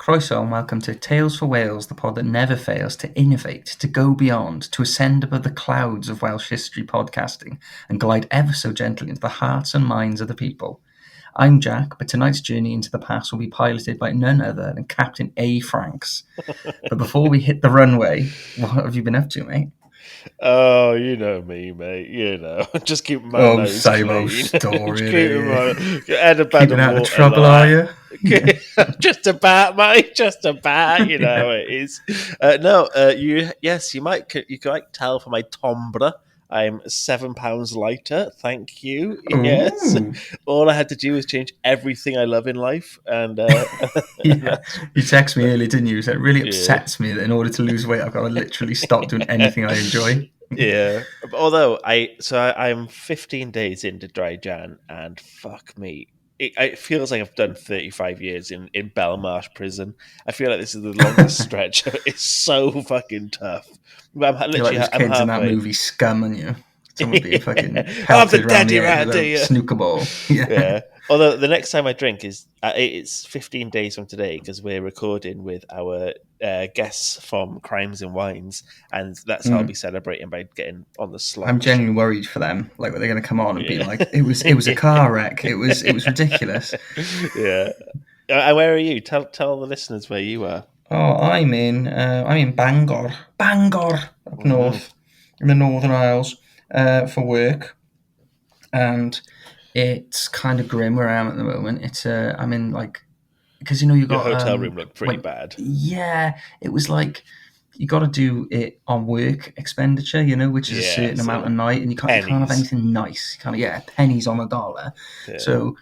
Croeso and welcome to Tales for Wales, the pod that never fails to innovate, to go beyond, to ascend above the clouds of Welsh history podcasting and glide ever so gently into the hearts and minds of the people. I'm Jack, but tonight's journey into the past will be piloted by none other than Captain A. Franks. But before we hit the runway, what have you been up to, mate? Oh, you know me, mate. You know, just keep my nose same clean. old story. Just keeping my head above Keeping the out of water. trouble, are you? Yeah. Just about, mate. Just about. You know it is. You might tell from my timbre. I'm 7 pounds lighter. Thank you. Yes. Ooh. All I had to do was change everything I love in life, and yeah. You texted me earlier, didn't you? So it really upsets me that in order to lose weight, I've got to literally stop doing anything I enjoy. Yeah. Although I'm 15 days into dry Jan, and fuck me. It feels like I've done 35 years in Belmarsh prison. I feel like this is the longest stretch. It's so fucking tough. I'm You're like those kids in that movie Scum, and you someone being fucking pelted around the head with a snooker ball. Yeah. Although the next time I drink is it's 15 days from today because we're recording with our guests from Crimes and Wines, and that's how I'll be celebrating by getting on the slot. I'm genuinely worried for them. Like, they're going to come on and be like, "It was a car wreck. It was ridiculous." Yeah. Where are you? Tell the listeners where you are. Oh, I'm in Bangor, up north in the Northern Isles for work, and it's kind of grim where I am at the moment. It's I'm in because you got your hotel room looked pretty bad. Yeah, it was like you got to do it on work expenditure, which is a certain amount a night, and you can't have anything nice. Pennies on a dollar. Yeah. So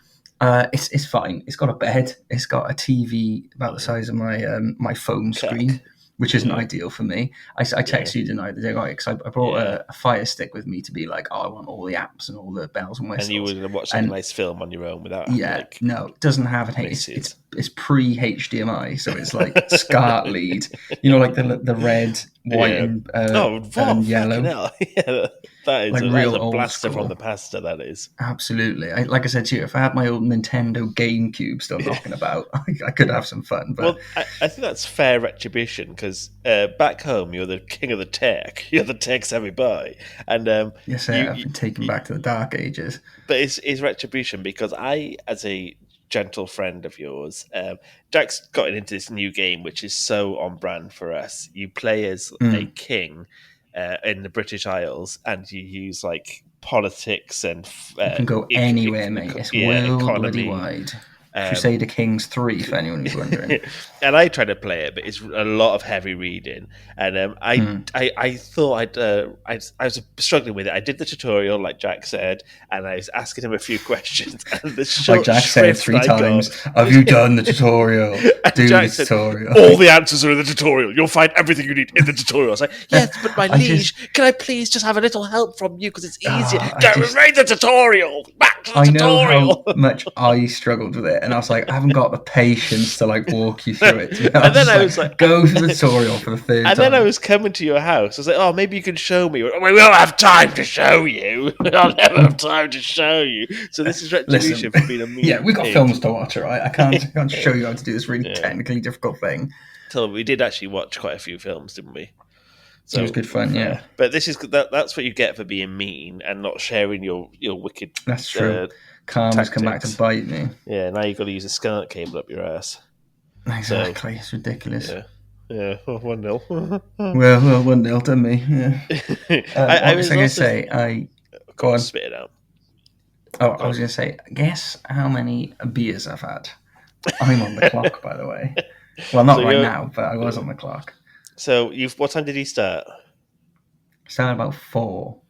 it's fine. It's got a bed. It's got a TV about the size of my phone screen, which isn't ideal for me. I texted you tonight because I brought a Fire Stick with me to be like, I want all the apps and all the bells and whistles. And you were going to watch a nice film on your own without. No, it doesn't have an it's pre HDMI, so it's like SCART lead. Like the red, white, and yellow. Yeah, that is like real old blaster school. from the pasta. That is absolutely. Like I said to you, if I had my old Nintendo GameCube still knocking about, I could have some fun. But I think that's fair retribution because back home you're the king of the tech. You're the tech savvy boy, and yes, I've been taken back to the dark ages. But it's retribution because I, as a gentle friend of yours, Jack's gotten into this new game which is so on brand for us. You play as a king in the British Isles, and you use like politics and you can go anywhere, mate. It's world bloody wide. Crusader Kings 3, for anyone who's wondering. And I tried to play it, but it's a lot of heavy reading. And I thought I was struggling with it. I did the tutorial, like Jack said, and I was asking him a few questions. And like Jack said 3 times, have you done the tutorial? Do the tutorial. All the answers are in the tutorial. You'll find everything you need in the tutorial. I was like, yes, but my liege, can I please just have a little help from you because it's easier? Read the tutorial. Back to the tutorial. Know how much I struggled with it. And I was like, I haven't got the patience to walk you through it. And then I was like, go through the tutorial for the third time. And then I was coming to your house. I was like, oh, maybe you can show me. We won't have time to show you. I'll never have time to show you. So this is retribution for being a mean Yeah, we've got films to watch, right? I can't show you how to do this really technically difficult thing. So we did actually watch quite a few films, didn't we? So, it was good fun, yeah. But that's what you get for being mean and not sharing your wicked. That's true. Karma's come back to bite me. Yeah, now you've got to use a scarlet cable up your ass. Exactly, it's ridiculous. Yeah. 1-0. well, 1-0 done me. Yeah. I was going to say, go on. Spit it out. I was going to say, guess how many beers I've had. I'm on the clock, by the way. Well, not right now, but I was on the clock. So, what time did he start? Started about 4.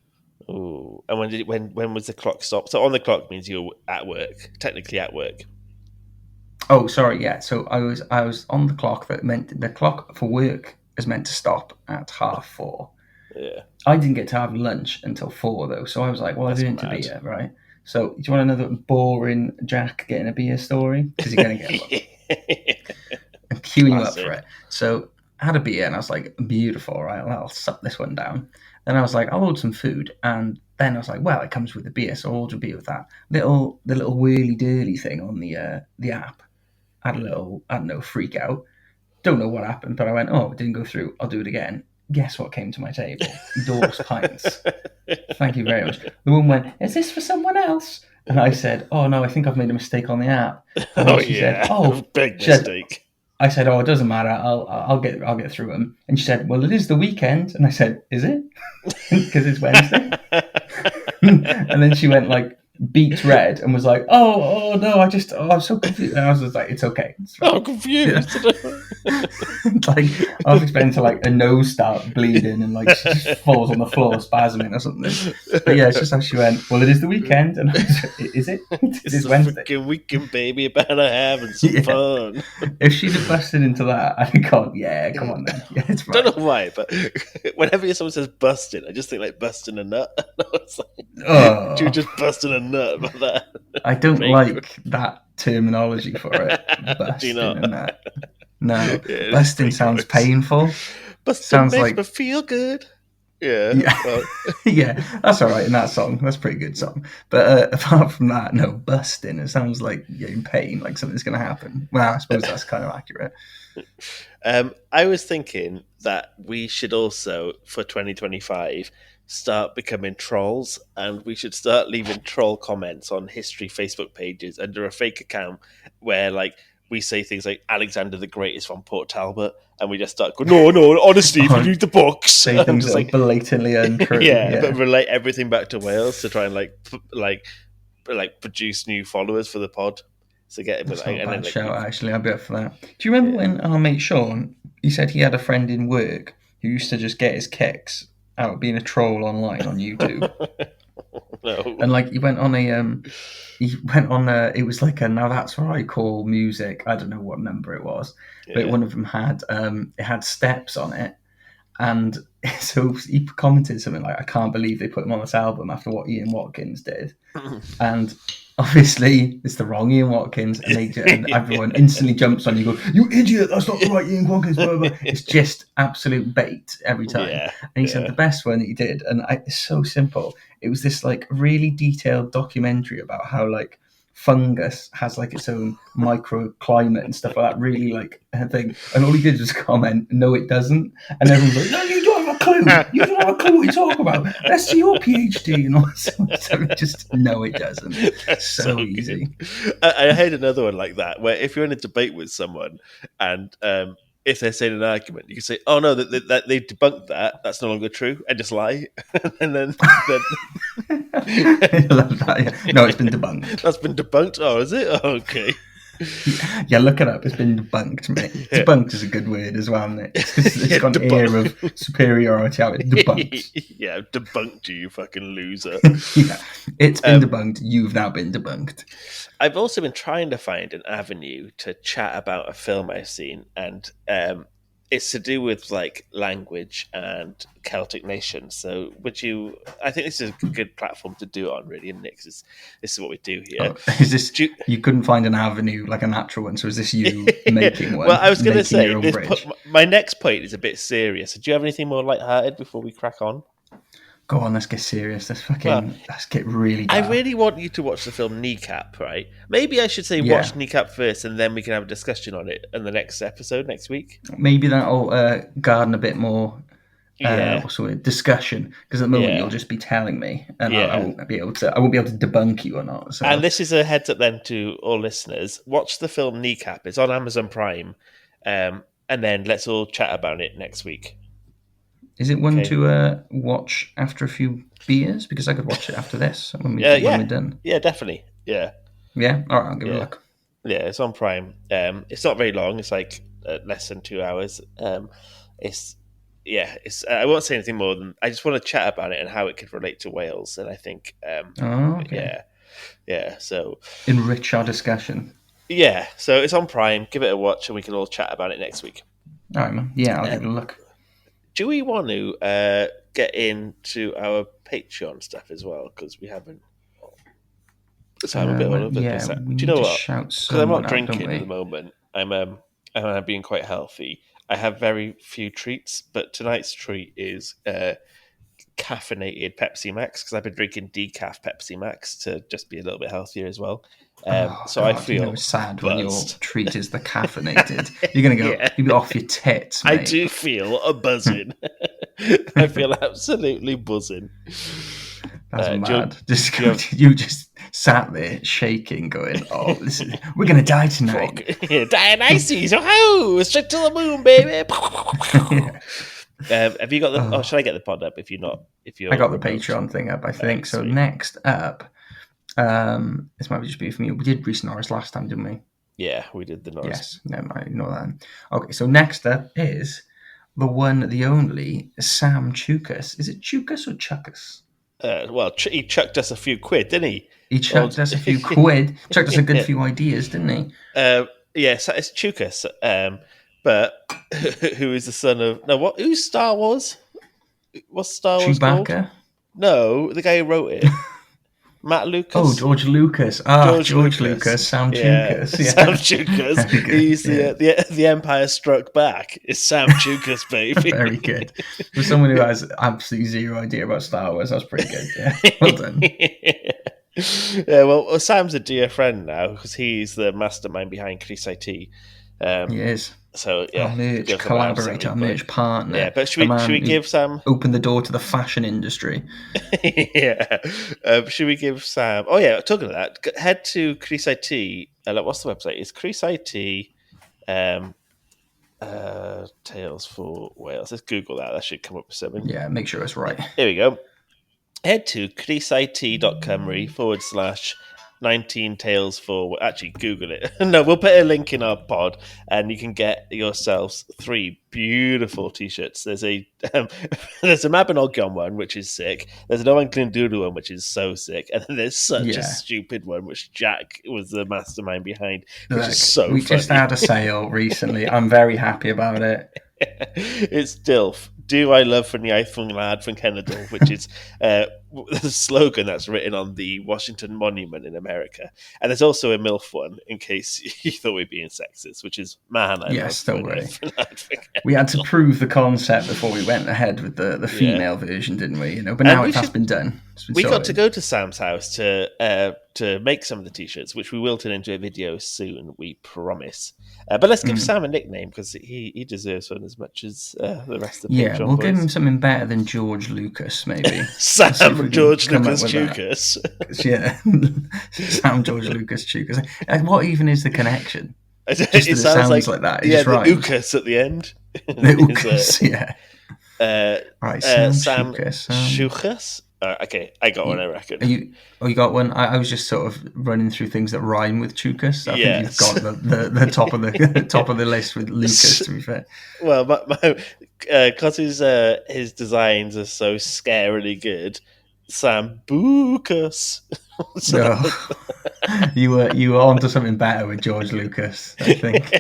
Ooh, and when was the clock stopped? So on the clock means you're at work, technically at work. Oh, sorry, yeah. So I was on the clock. That meant the clock for work is meant to stop at 4:30. Yeah. I didn't get to have lunch until 4 though, so I was like, well, I've earned a beer, right? So do you want another boring Jack getting a beer story? Because you're going to get one. I'm queuing you up for it. So I had a beer and I was like, beautiful, right? Well, I'll sup this one down. Then I was like, I'll order some food, and then I was like, well, it comes with the beer, so I'll order a beer with that. The little whirly-dirly thing on the app. I had a little, I don't know, freak out. don't know what happened, but I went, oh, it didn't go through. I'll do it again. Guess what came to my table? Dorse pints. Thank you very much. The woman went, is this for someone else? And I said, oh no, I think I've made a mistake on the app. And then she said, big mistake. I said, oh, it doesn't matter. I'll get through them. And she said, well, it is the weekend. And I said, is it? Because it's Wednesday. And then she went like beet red and was like, oh no, I'm so confused. And I was just like, it's okay. It's I'm confused. Yeah. Like I was expecting to like a nose start bleeding and like she just falls on the floor spasming or something. But yeah, it's just how she went, well, it is the weekend. And I was like, is it? It's Wednesday. Freaking weekend, baby. Better having some fun. If she'd have busted into that, I'd have gone, yeah, come on then. Yeah, it's right. I don't know why, but whenever someone says busting, I just think like busting a nut. It's like, you're just busting a nut about that. I don't like that terminology for it. Busting Do you not? a nut. No, yeah, busting sounds painful. Busting sounds makes me feel good. Yeah. Well. Yeah, that's all right in that song. That's a pretty good song. But apart from that, no, busting. It sounds like you're in pain, like something's going to happen. Well, I suppose that's kind of accurate. I was thinking that we should also, for 2025, start becoming trolls, and we should start leaving troll comments on history Facebook pages under a fake account where, like, we say things like Alexander the Great is from Port Talbot, and we just start going, no, honestly, if you read the books, say things just like blatantly untrue. Yeah, but relate everything back to Wales to try and like produce new followers for the pod. So get it. That's not a bad shout, actually. I'll be up for that. Do you remember when our mate Sean, he said he had a friend in work who used to just get his kicks out of being a troll online on YouTube? No. And like he went on it was like a Now That's What I Call Music. I don't know what number it was, but one of them had it had steps on it, and so he commented something like, I can't believe they put him on this album after what Ian Watkins did. And obviously it's the wrong Ian Watkins, and everyone instantly jumps on you, go, you idiot, that's not the right Ian Watkins, blah, blah. It's just absolute bait every time. And he said the best one that he did, and it's so simple, it was this like really detailed documentary about how like fungus has like its own microclimate and stuff like that, really like thing. And all he did was comment, no it doesn't. And everyone's like, no, you don't have a clue, you don't have a clue what you talk about, let's see your PhD and all that. So just, no it doesn't. That's so easy. I had another one like that, where if you're in a debate with someone and if they're saying an argument, you can say, oh no, that they debunked that's no longer true, and just lie. And then I love that, yeah. No, it's been debunked. That's been debunked? Oh, is it? Oh, okay. Yeah, look it up. It's been debunked, mate. Debunked is a good word as well, isn't it? It's got an air of superiority out. It's debunked. Yeah, debunked you fucking loser. Yeah, it's been debunked. You've now been debunked. I've also been trying to find an avenue to chat about a film I've seen, and it's to do with like language and Celtic nations. So I think this is a good platform to do it on, really, isn't it? 'Cause this is what we do here. Oh, is this, you couldn't find an avenue, like a natural one, so is this you making one? Well, I was going to say, my next point is a bit serious. Do you have anything more lighthearted before we crack on? Go on, let's get serious. Let's get really dark. I really want you to watch the film Kneecap, right? Maybe I should say watch Kneecap first, and then we can have a discussion on it in the next episode next week. Maybe that'll garden a bit more discussion, because at the moment you'll just be telling me, and I won't be able to debunk you or not. So. And this is a heads up then to all listeners: watch the film Kneecap. It's on Amazon Prime, and then let's all chat about it next week. Is it one to watch after a few beers? Because I could watch it after this when we're done. Yeah, definitely. Yeah. Yeah? All right, I'll give it a look. Yeah, it's on Prime. It's not very long. It's like less than 2 hours. It's I won't say anything more than I just want to chat about it and how it could relate to Wales. And I think, so enrich our discussion. Yeah, so it's on Prime. Give it a watch, and we can all chat about it next week. All right, man. Yeah, I'll give it a look. Do we want to get into our Patreon stuff as well? Because we haven't. So I'm a bit all over the place. Do you know what? Because I'm not drinking at the moment. I'm being quite healthy. I have very few treats, but tonight's treat is caffeinated Pepsi Max because I've been drinking decaf Pepsi Max to just be a little bit healthier as well. So God, I feel it's sad buzzed. when your treat is the caffeinated. You're going to go, you'll be off your tits, mate. I do feel a buzzing. I feel absolutely buzzing. That's mad. You just sat there shaking, going, "Oh, we're gonna die tonight." Dionysus, oh, straight to the moon, baby. Have you got the? Oh, should I get the pod up? If you're not, I got the Patreon thing up. I think so. Sweet. Next up, this might just be from you. We did Reese Norris last time, didn't we? Yeah, we did the Norris. Yes, no, I ignore that. Okay, so next up is the one, the only Sam Chukas. Is it Chukas or Chuckus? Well, he chucked us a few quid, didn't he? He chucked us a few quid. Chucked us a good few ideas, didn't he? Yes, it's Chukas. But who is the son of? No, what? Who's Star Wars? What's Star Wars Chewbacca? called? No, the guy who wrote it. Matt Lucas. Oh, George Lucas. George Lucas. Sam Chukas. Yeah. Sam Chukas. He's the Empire Struck Back. It's Sam Chukas, baby. Very good. For someone who has absolutely zero idea about Star Wars, that's pretty good. Yeah, well done. Yeah, well, Sam's a dear friend now because he's the mastermind behind Chris IT. He is. So yeah, our merch collaborator, our merch partner. Yeah, but should we give Sam open the door to the fashion industry? Yeah, should we give Sam? Oh yeah, talking of that, head to Chris IT. What's the website? It's Chris IT. Tales for Wales. Let's Google that. That should come up with something. Yeah, make sure it's right. Here we go. Head to chrisit.cymry/ 19 tales for. Actually, Google it. No, we'll put a link in our pod, and you can get yourselves 3 beautiful t-shirts. There's a Mabinogion one, which is sick. There's an Owen Glendoodle one, which is so sick, and then there's such a stupid one, which Jack was the mastermind behind, which is so. We just had a sale recently. I'm very happy about it. It's DILF. Do I love from the iPhone lad from Canada, which is the slogan that's written on the Washington Monument in America. And there's also a MILF one, in case you thought we'd being sexist, which is man. Don't worry. We had to prove the concept before we went ahead with the female version, didn't we? But now it has been done. We got to go to Sam's house to make some of the t-shirts, which we will turn into a video soon, we promise. But let's give Sam a nickname because he deserves one as much as the rest of the Patreon we'll boys. Give him something better than George Lucas, maybe. Sam George Lucas Chukas. Yeah, Sam George Lucas Chukas. What even is the connection? It sounds like that. Yeah, the Ukas at the end. The Ukas, yeah. Right, Sam Chukas. Okay, I got one, I reckon. You got one? I was just sort of running through things that rhyme with Chukas. I think you've got the top of the top of the list with Lucas, to be fair. Well, because his designs are so scarily good, Sambucus. You were onto something better with George Lucas, I think.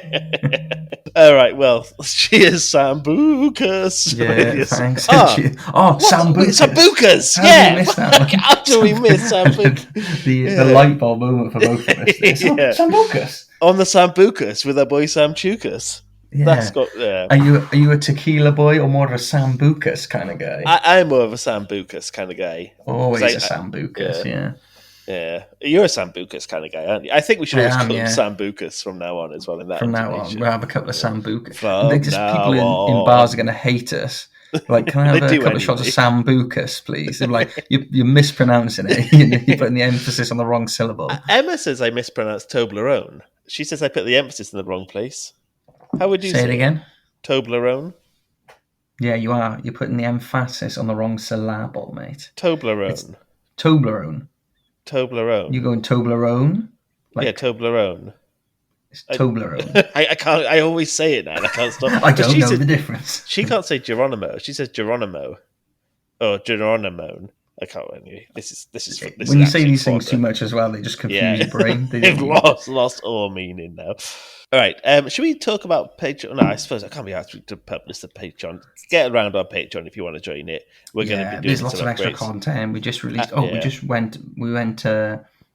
All right, well, cheers, Sambucus. Yeah, thanks. Sambucus. Sambucus. How do we miss Sambucus? The light bulb moment for both of us. Sambucus. On the Sambucus with our boy Sam Chukas. Yeah. That's got. Are you a tequila boy or more of a Sambucus kind of guy? I'm more of a Sambucus kind of guy. Always a Sambucus, yeah. Yeah, you're a Sambucas kind of guy, aren't you? I think we should always call him Sambucas from now on as well. From now on, we'll have a couple of Sambucas. People in bars are going to hate us. Like, can I have a couple of shots of Sambucas, please? And like, you're mispronouncing it. You're putting the emphasis on the wrong syllable. Emma says I mispronounced Toblerone. She says I put the emphasis in the wrong place. How would you say it again? Toblerone. Yeah, you are. You're putting the emphasis on the wrong syllable, mate. Toblerone. Toblerone. Toblerone. You going Toblerone? Yeah, Toblerone. It's Toblerone. I can't. I always say it now. And I can't stop. I don't know the difference. She can't say Geronimo. She says Geronimo or Geronimo. I can't. Anyway, this is when you say these things too much as well, they just confuse your brain. They've lost all meaning now. All right. Should we talk about Patreon? No, I suppose I can't be asked to publish the Patreon. Get around our Patreon if you want to join it. We're going to be doing there's lots of extra content. We just released. We went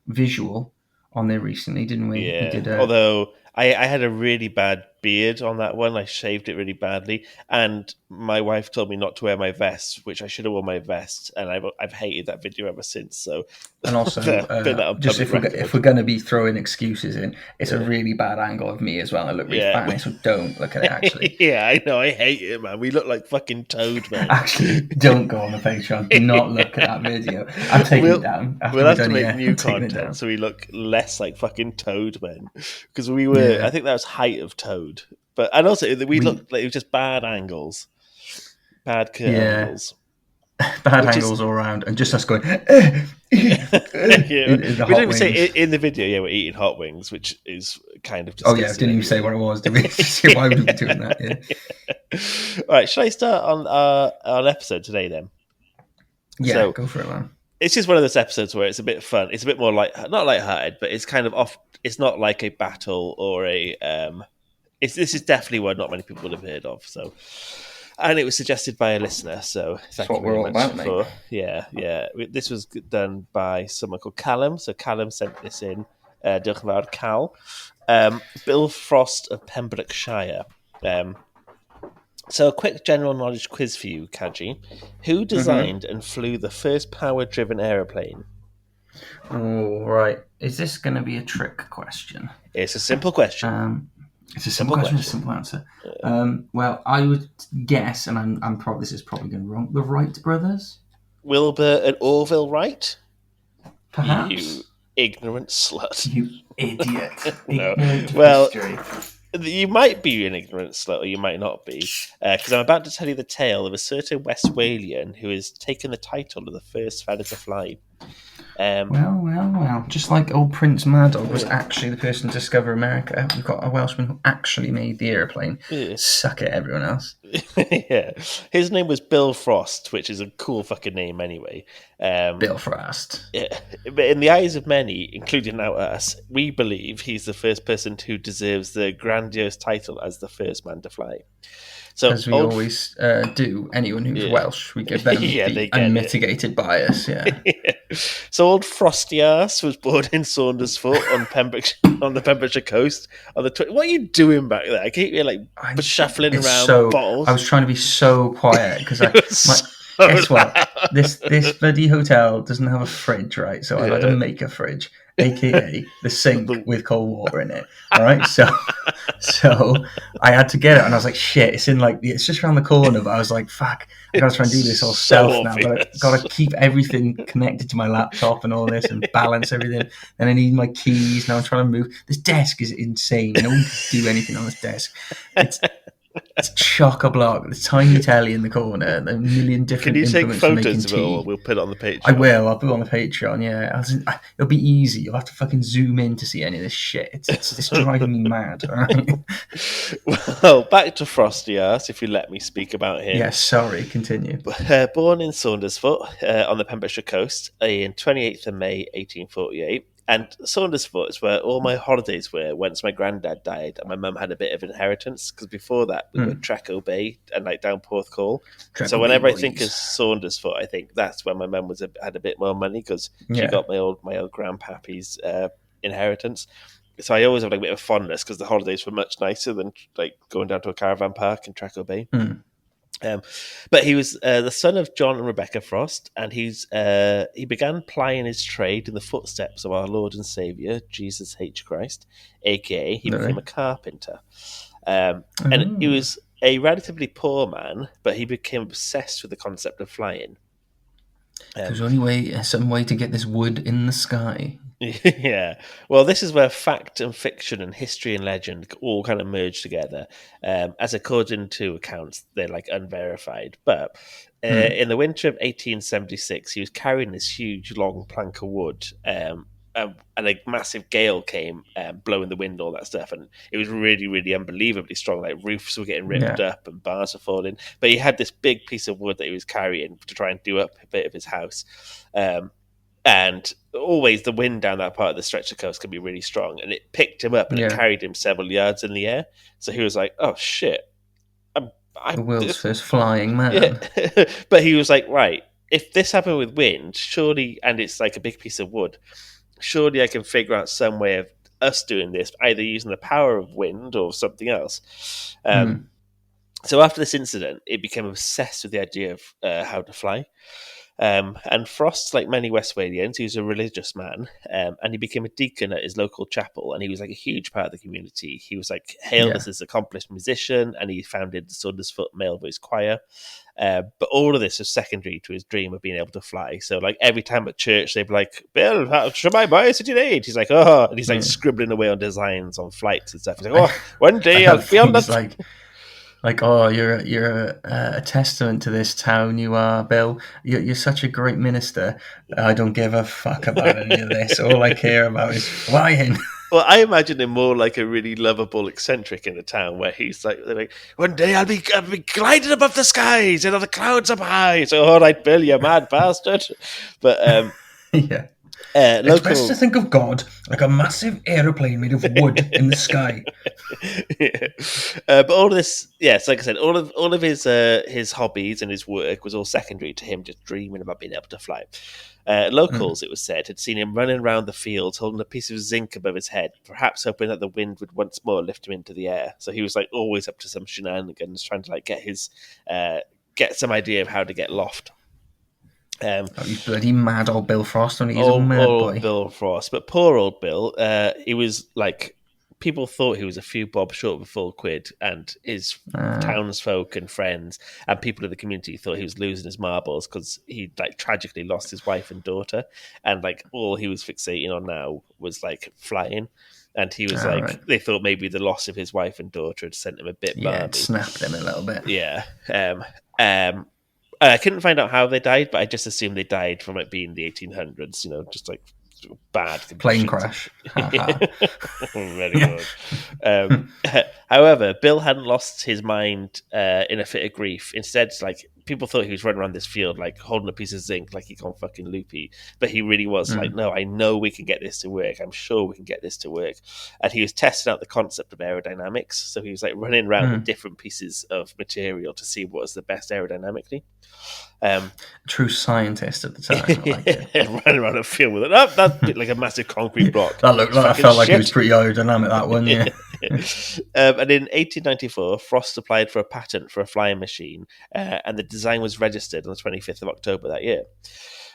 visual on there recently, didn't we? Yeah. We did Although I had a really bad beard on that one. I shaved it really badly, and my wife told me not to wear my vest, which I should have worn my vest, and I've hated that video ever since. So, And also, put that on just public if we're record. going to be throwing excuses in, it's a really bad angle of me as well. I look really Yeah, fat, so don't look at it. Actually, yeah, I know. I hate it, man. We look like fucking Toad men. actually, don't go on the Patreon. Do not look at that video. I'm taking it down after We'll we're have to done make here. new I'm taking it content down. so we look less like fucking Toad men because we were. Yeah, I think that was height of Toad, but and also we we looked like it was just bad angles, bad cut yeah angles, bad which is angles all around, and just us going yeah. in the We hot don't even say wings. in the video. Yeah, we're eating hot wings, which is kind of Oh yeah, disgusting. didn't even say what it was. Did we? Why would we be doing that? Yeah. All right, should I start on our episode today then? Yeah, So go for it, man. it's just one of those episodes where it's a bit fun. It's a bit more like not lighthearted, but it's kind of off. It's not like a battle or a. This is definitely one not many people would have heard of. So, and it was suggested by a listener. So That's thank what you we're very all much about, for mate. yeah. This was done by someone called Callum. So Callum sent this in. Diolch yn fawr, Cal. Bill Frost of Pembrokeshire. So a quick general knowledge quiz for you, Kaji. Who designed and flew the first power-driven aeroplane? Oh, right. Is this going to be a trick question? It's a simple question. It's a simple question, a simple answer. Well, I would guess, and I'm probably this is probably going wrong. The Wright brothers, Wilbur and Orville Wright? perhaps. You ignorant slut. You idiot! No. Ignorant Well, history. you might be an ignorant slut, or you might not be, because I'm about to tell you the tale of a certain Westphalian who has taken the title of the first feather to fly. Well. Just like old Prince Mad Dog was actually the person to discover America, we've got a Welshman who actually made the aeroplane. Yeah. Suck it, everyone else. Yeah, his name was Bill Frost, which is a cool fucking name anyway. Bill Frost. Yeah, but in the eyes of many, including now us, we believe he's the first person who deserves the grandiose title as the first man to fly. So, as we always do, anyone who's Welsh, we give them the unmitigated bias. Yeah. So old Frosty Ass was born in Saundersfoot on the Pembrokeshire coast. What are you doing back there? I keep you shuffling around bottles. I was trying to be so quiet because guess what? This bloody hotel doesn't have a fridge, right? So I had to make a fridge, aka the sink with cold water in it. All right, so I had to get it, and I was like, shit, it's just around the corner. But I was like, fuck, I gotta try and do this all stealth now. Gotta keep everything connected to my laptop and all this, and balance everything. And I need my keys. Now I'm trying to move. This desk is insane. No one can do anything on this desk. It's chock-a-block. The tiny telly in the corner. A million different. Can you take implements photos of making tea. Or we'll put it on the Patreon? I will. I'll put it on the Patreon. Yeah, it'll be easy. You'll have to fucking zoom in to see any of this shit. It's driving me mad. All right? Well, back to Frosty Ass, if you let me speak about him. Yeah, sorry. Continue. Born in Saundersfoot on the Pembrokeshire coast in 28th of May 1848. And Saundersfoot is where all my holidays were once my granddad died and my mum had a bit of inheritance, because before that we were Treco Bay and down Porthcawl. So whenever I think of Saundersfoot, I think that's when my mum had a bit more money, because she got my old grandpappy's inheritance. So I always have a bit of fondness because the holidays were much nicer than going down to a caravan park in Treco Bay. But he was the son of John and Rebecca Frost, and he began plying his trade in the footsteps of our Lord and Saviour, Jesus H. Christ, aka he became a carpenter. And he was a relatively poor man, but he became obsessed with the concept of flying. There's only some way to get this wood in the sky. Yeah. Well, this is where fact and fiction and history and legend all kind of merge together. As according to accounts, they're unverified. But in the winter of 1876, he was carrying this huge long plank of wood, and a massive gale came, blowing the wind, all that stuff, and it was really, really unbelievably strong. Roofs were getting ripped up and bars were falling. But he had this big piece of wood that he was carrying to try and do up a bit of his house. And always the wind down that part of the stretch of coast can be really strong, and it picked him up and it carried him several yards in the air. So he was like, "Oh shit, I'm the world's first flying man." Yeah. But he was like, right, if this happened with wind, surely, and it's a big piece of wood, surely I can figure out some way of us doing this, either using the power of wind or something else. Mm. So after this incident, it became obsessed with the idea of how to fly. And Frost, like many West Walians, he was a religious man, and he became a deacon at his local chapel, and he was like a huge part of the community. He was like hailed as this accomplished musician, and he founded the Saundersfoot Male Voice Choir. But all of this was secondary to his dream of being able to fly. So, like, every time at church, they'd be like, "Bill, how should my voice did you need?" He's like, "Oh," and he's like scribbling away on designs on flights and stuff. He's like, "Oh, one day I'll be on that." Like, oh, you're a testament to this town. You are, Bill. You're such a great minister. I don't give a fuck about any of this. All I care about is flying. Well, I imagine him more like a really lovable eccentric in the town, where he's like, they're like, "One day I'll be gliding above the skies, and the clouds up high." So, all right, Bill, you mad bastard. But yeah. It's best to think of God like a massive aeroplane made of wood in the sky. But all of this, yes, like I said, all of his hobbies and his work was all secondary to him just dreaming about being able to fly. Locals, it was said, had seen him running around the fields holding a piece of zinc above his head, perhaps hoping that the wind would once more lift him into the air. So he was like always up to some shenanigans, trying to like get some idea of how to get loft. He's bloody mad old Bill Frost, and he's a mad boy. Bill Frost, but poor old Bill, he was like, people thought he was a few bob short of a full quid, and his townsfolk and friends and people in the community thought he was losing his marbles because he like tragically lost his wife and daughter, and like all he was fixating on now was like flying. And he was they thought maybe the loss of his wife and daughter had sent him a bit balmy. It snapped him a little bit. Yeah. I couldn't find out how they died, but I just assumed they died from it being the 1800s, just like bad conditions. Plane crash. Very good. However, Bill hadn't lost his mind in a fit of grief. Instead, like, people thought he was running around this field like holding a piece of zinc like he gone fucking loopy, but he really was like, no, I know we can get this to work. I'm sure we can get this to work. And he was testing out the concept of aerodynamics, so he was like running around with different pieces of material to see what was the best aerodynamically. True scientist at the time. I liked it. Running around a field with it. Oh, that bit like a massive concrete block. I felt like it was pretty aerodynamic, that one, yeah. And in 1894, Frost applied for a patent for a flying machine, and the design was registered on the 25th of October that year.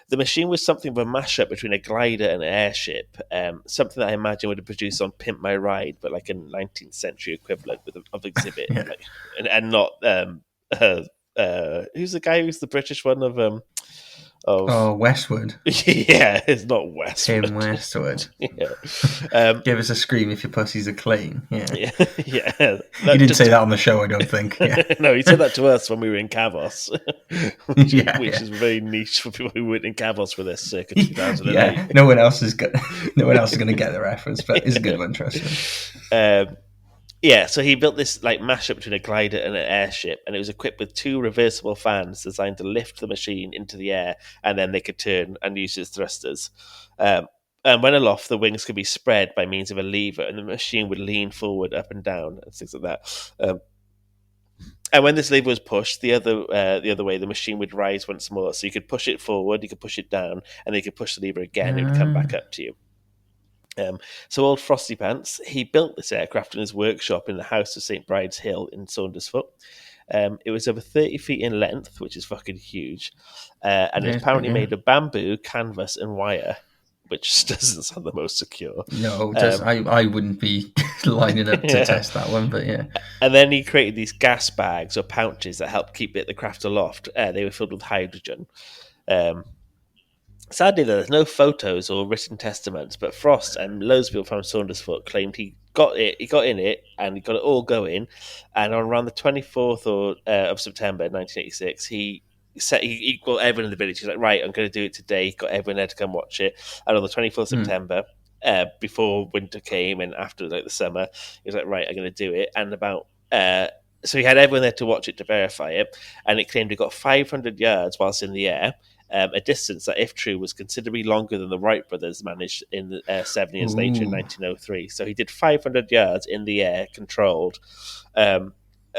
The machine was something of a mashup between a glider and an airship, something that I imagine would have produced on Pimp My Ride, but like a 19th century equivalent of exhibit, and not who's the guy who's the British one of Westwood. Yeah, it's not Westwood. Tim Westwood. Give us a scream if your pussies are clean. Yeah. Yeah. No, he didn't say that on the show, I don't think. Yeah. No, he said that to us when we were in Cavos, which is very niche for people who weren't in Cavos with us circa 2008. Yeah, no one else is going to get the reference, but it's a good one, trust me. Yeah, so he built this like mashup between a glider and an airship, and it was equipped with two reversible fans designed to lift the machine into the air, and then they could turn and use as thrusters. And when aloft, the wings could be spread by means of a lever, and the machine would lean forward, up and down, and things like that. And when this lever was pushed the other way, the machine would rise once more. So you could push it forward, you could push it down, and then you could push the lever again, and it would come back up to you. So old Frosty Pants, he built this aircraft in his workshop in the house of St. Bride's Hill in Saundersfoot. It was over 30 feet in length, which is fucking huge. And it was apparently made of bamboo, canvas, and wire, which doesn't sound the most secure. No, I wouldn't be lining up to test that one, but yeah. And then he created these gas bags or pouches that helped keep the craft aloft. They were filled with hydrogen. Sadly, there's no photos or written testaments, but Frost and loads of people from Saundersfoot claimed he got in it, and he got it all going. And on around the 24th of September 1986, he got everyone in the village. He's like, right, I'm going to do it today. He got everyone there to come watch it. And on the 24th of September, before winter came and after like the summer, he was like, right, I'm going to do it. And so he had everyone there to watch it to verify it, and it claimed he got 500 yards whilst in the air. A distance that, if true, was considerably longer than the Wright brothers managed in 7 years later in 1903. So he did 500 yards in the air, controlled.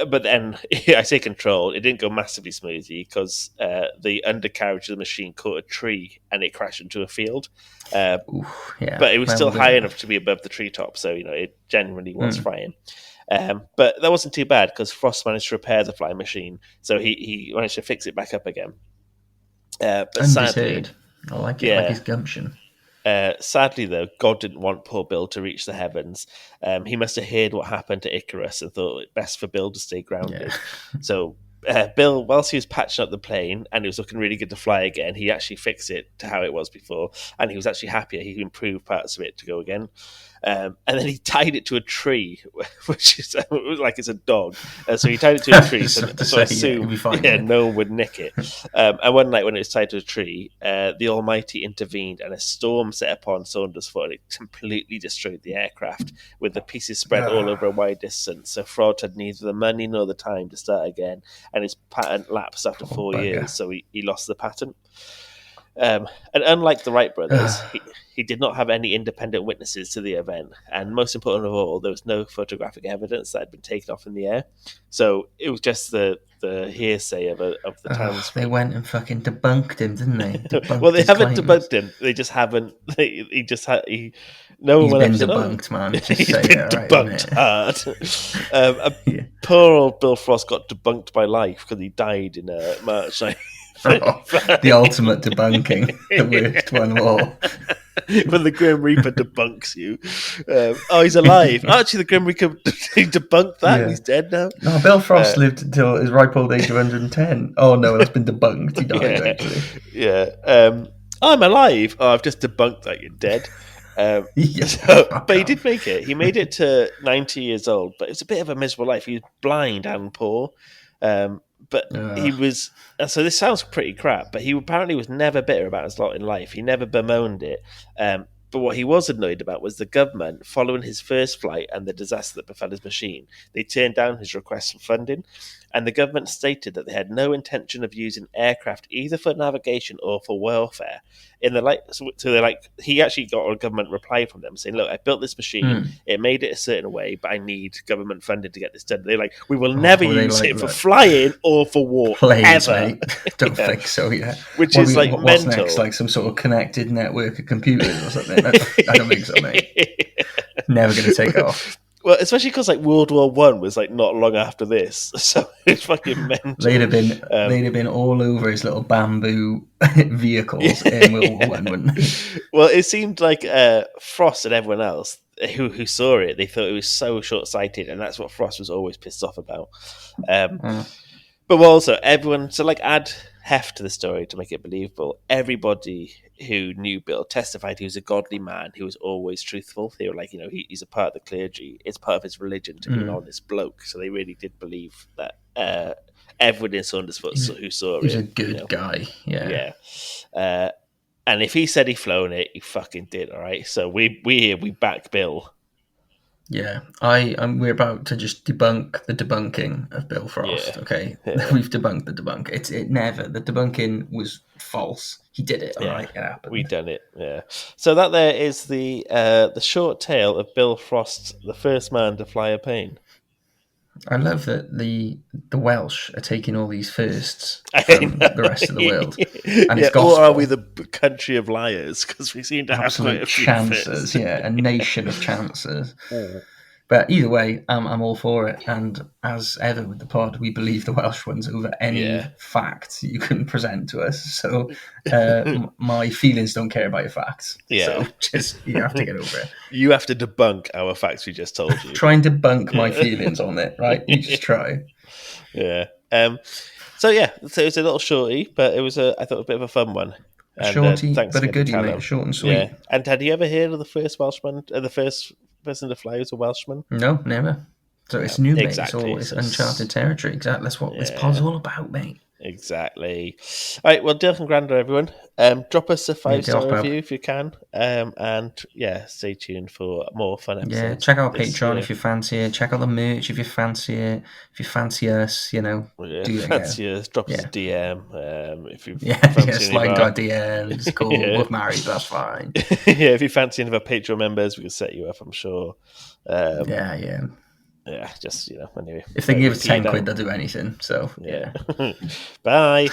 but then I say control. It didn't go massively smoothly because the undercarriage of the machine caught a tree and it crashed into a field. But it was still high enough to be above the treetop, so it genuinely was flying. But that wasn't too bad because Frost managed to repair the flying machine, so he managed to fix it back up again. But Undeterred. I like it, like his gumption. Sadly, though, God didn't want poor Bill to reach the heavens. He must have heard what happened to Icarus and thought it best for Bill to stay grounded. Yeah. So Bill, whilst he was patching up the plane and it was looking really good to fly again, he actually fixed it to how it was before, and he was actually happier. He improved parts of it to go again. And then he tied it to a tree, which is like it's a dog. So he tied it to a tree, so I assume no one would nick it. And one night when it was tied to a tree, the Almighty intervened and a storm set upon Saundersfoot and it completely destroyed the aircraft with the pieces spread all over a wide distance. So Frod had neither the money nor the time to start again, and his patent lapsed after 4 years, so he lost the patent. And unlike the Wright brothers, he did not have any independent witnesses to the event, and most important of all, there was no photographic evidence that had been taken off in the air. So it was just the hearsay of the townspeople. They went and fucking debunked him, didn't they? Well, they haven't debunked him. They just haven't. He just had. No one been debunked, man. Just he's been debunked hard. Poor old Bill Frost got debunked by life because he died in March. The ultimate debunking, the worst one of all. When the Grim Reaper debunks you. He's alive. Actually, the Grim Reaper debunked that. Yeah. He's dead now. No, Bill Frost lived until his ripe old age of 110. Oh, no, that's been debunked. He died, actually. Yeah. I'm alive. I've just debunked that you're dead. But he did make it. He made it to 90 years old, but it was a bit of a miserable life. He was blind and poor. But he was, so this sounds pretty crap, but he apparently was never bitter about his lot in life. He never bemoaned it. But what he was annoyed about was the government, following his first flight and the disaster that befell his machine, they turned down his request for funding. And the government stated that they had no intention of using aircraft either for navigation or for welfare. He actually got a government reply from them saying, "Look, I built this machine. It made it a certain way, but I need government funding to get this done." They're like, "We will never use it for flying or for war planes, ever." Mate. Don't think so. Yeah, which is mental. What's next? Like some sort of connected network of computers or something? I don't think so, mate. Never going to take off. Well, especially because World War I was not long after this, so it's fucking mental. They'd have been all over his little bamboo vehicles in World War I, wouldn't they? Well, it seemed like Frost and everyone else who saw it, they thought it was so short-sighted, and that's what Frost was always pissed off about. But also everyone, add heft to the story to make it believable. Everybody who knew Bill testified he was a godly man who was always truthful. They were like, he's a part of the clergy. It's part of his religion to be an honest bloke. So they really did believe that everyone in Saundersfoot who saw he's a good guy. Yeah. And if he said he flown it, he fucking did. All right. So we back Bill. Yeah, we're about to just debunk the debunking of Bill Frost. Yeah. Okay, we've debunked the debunk. The debunking was false. He did it. All right, it happened. We done it. Yeah. So that there is the short tale of Bill Frost, the first man to fly a plane. I love that the Welsh are taking all these firsts from the rest of the world, and it's gospel. Or are we the country of liars? Because we seem to have quite a few chances. A nation of chances. But either way, I'm all for it. And as ever with the pod, we believe the Welsh ones over any fact you can present to us. So my feelings don't care about your facts. Yeah. So you have to get over it. You have to debunk our facts we just told you. Try and debunk my feelings on it, right? You just try. Yeah. So it's a little shorty, but it was I thought a bit of a fun one. Shorty, but a goodie, mate. Short and sweet. Yeah. And had you ever heard of the first Welshman, the first person to fly was a Welshman? No, never. So it's new, mate. Exactly. It's uncharted territory. Exactly. That's what this pod's all about, mate. Exactly. All right. Well, Dirk and Grandad, everyone. Drop us a 5-star review if you can. And stay tuned for more fun episodes. Yeah, check out Patreon if you fancy it. Check out the merch if you fancy it. If you fancy us, do it. Fancy us. Drop us a DM. If you slide into our DMs. Cool. We're married. That's fine. If you fancy any of our Patreon members, we can set you up. I'm sure. Yeah. Yeah, just anyway. If they give us 10 quid, they'll do anything. So yeah. Bye.